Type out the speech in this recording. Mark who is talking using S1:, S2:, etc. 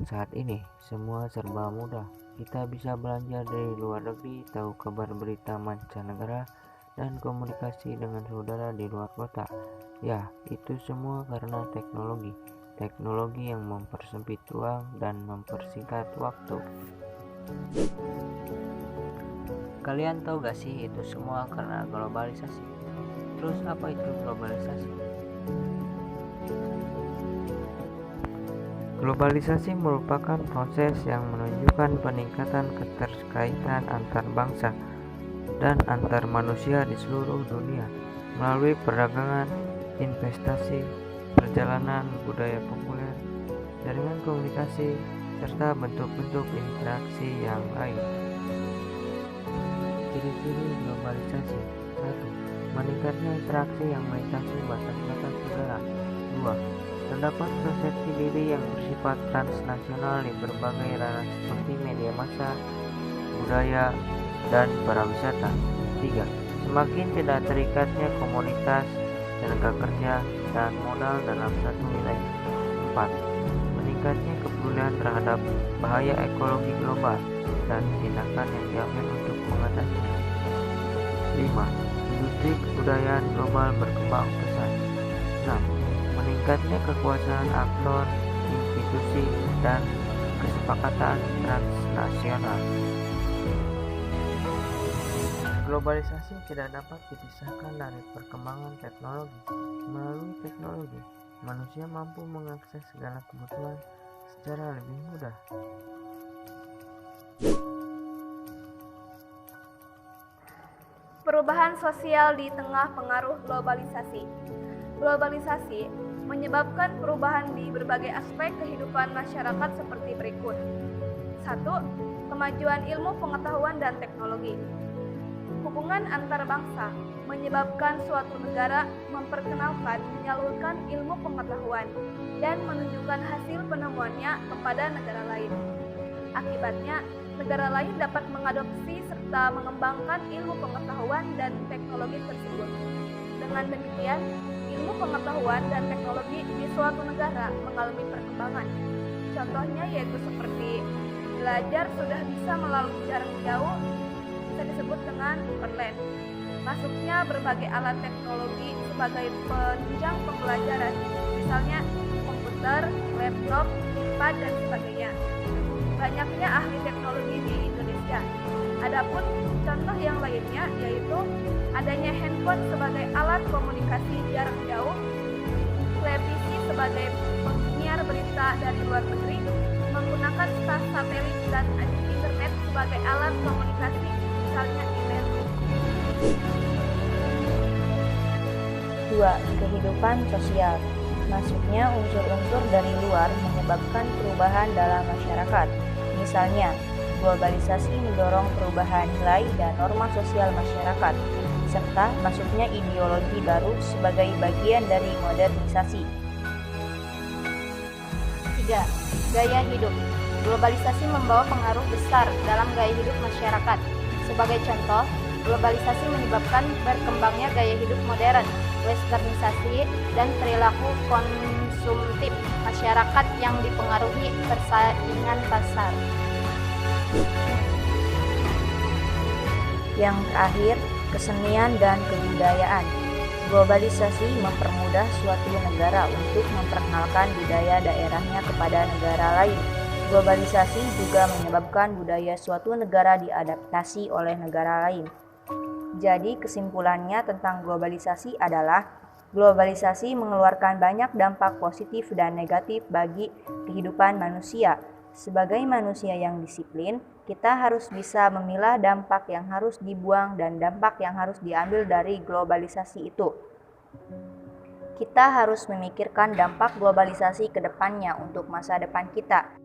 S1: Saat ini semua serba mudah. Kita bisa belanja dari luar negeri, tahu kabar berita mancanegara, dan komunikasi dengan saudara di luar kota. Ya, itu semua karena teknologi. Teknologi yang mempersempit ruang dan mempersingkat waktu. Kalian tahu gak sih itu semua karena globalisasi? Terus apa itu globalisasi? Globalisasi merupakan proses yang menunjukkan peningkatan keterkaitan antar bangsa dan antar manusia di seluruh dunia melalui perdagangan, investasi, perjalanan, budaya populer, jaringan komunikasi, serta bentuk-bentuk interaksi yang lain. Ciri-ciri globalisasi: 1. Meningkatnya interaksi yang melintasi batas-batas negara. 2. Terdapat persepsi diri yang bersifat transnasional di berbagai ranah seperti media massa, budaya, dan pariwisata. 3. Semakin tidak terikatnya komunitas, tenaga kerja, dan modal dalam satu wilayah. 4. Meningkatnya kepedulian terhadap bahaya ekologi global dan tindakan yang diambil untuk mengatasinya. 5. Industri kebudayaan global berkembang pesat. 6. Meningkatnya kekuasaan aktor, institusi, dan kesepakatan transnasional. Globalisasi tidak dapat dipisahkan dari perkembangan teknologi. Melalui teknologi, manusia mampu mengakses segala kebutuhan secara lebih mudah.
S2: Perubahan sosial di tengah pengaruh globalisasi. Globalisasi menyebabkan perubahan di berbagai aspek kehidupan masyarakat seperti berikut. 1. Kemajuan ilmu pengetahuan dan teknologi. Hubungan antar bangsa menyebabkan suatu negara memperkenalkan, menyalurkan ilmu pengetahuan dan menunjukkan hasil penemuannya kepada negara lain. Akibatnya, negara lain dapat mengadopsi serta mengembangkan ilmu pengetahuan dan teknologi tersebut. Dengan demikian, ilmu pengetahuan dan teknologi di suatu negara mengalami perkembangan. Contohnya yaitu seperti belajar sudah bisa melalui jarak jauh, bisa disebut dengan online. Masuknya berbagai alat teknologi sebagai penunjang pembelajaran, misalnya komputer, laptop, iPad, dan sebagainya. Banyaknya ahli teknologi di Indonesia. Adapun contoh yang lainnya yaitu adanya handphone sebagai alat komunikasi jarak jauh, televisi sebagai penyiar berita dari luar negeri, menggunakan satelit dan internet sebagai alat komunikasi, misalnya email.
S3: 2. Kehidupan sosial. Masuknya unsur-unsur dari luar menyebabkan perubahan dalam masyarakat. Misalnya, globalisasi mendorong perubahan nilai dan norma sosial masyarakat, serta masuknya ideologi baru sebagai bagian dari modernisasi. 3. Gaya hidup. Globalisasi membawa pengaruh besar dalam gaya hidup masyarakat. Sebagai contoh, globalisasi menyebabkan berkembangnya gaya hidup modern, westernisasi, dan perilaku konsumtif masyarakat yang dipengaruhi persaingan pasar. Yang terakhir, kesenian dan kebudayaan. Globalisasi mempermudah suatu negara untuk memperkenalkan budaya daerahnya kepada negara lain. Globalisasi juga menyebabkan budaya suatu negara diadaptasi oleh negara lain. Jadi kesimpulannya tentang globalisasi adalah globalisasi mengeluarkan banyak dampak positif dan negatif bagi kehidupan manusia. Sebagai manusia yang disiplin, kita harus bisa memilah dampak yang harus dibuang dan dampak yang harus diambil dari globalisasi itu. Kita harus memikirkan dampak globalisasi ke depannya untuk masa depan kita.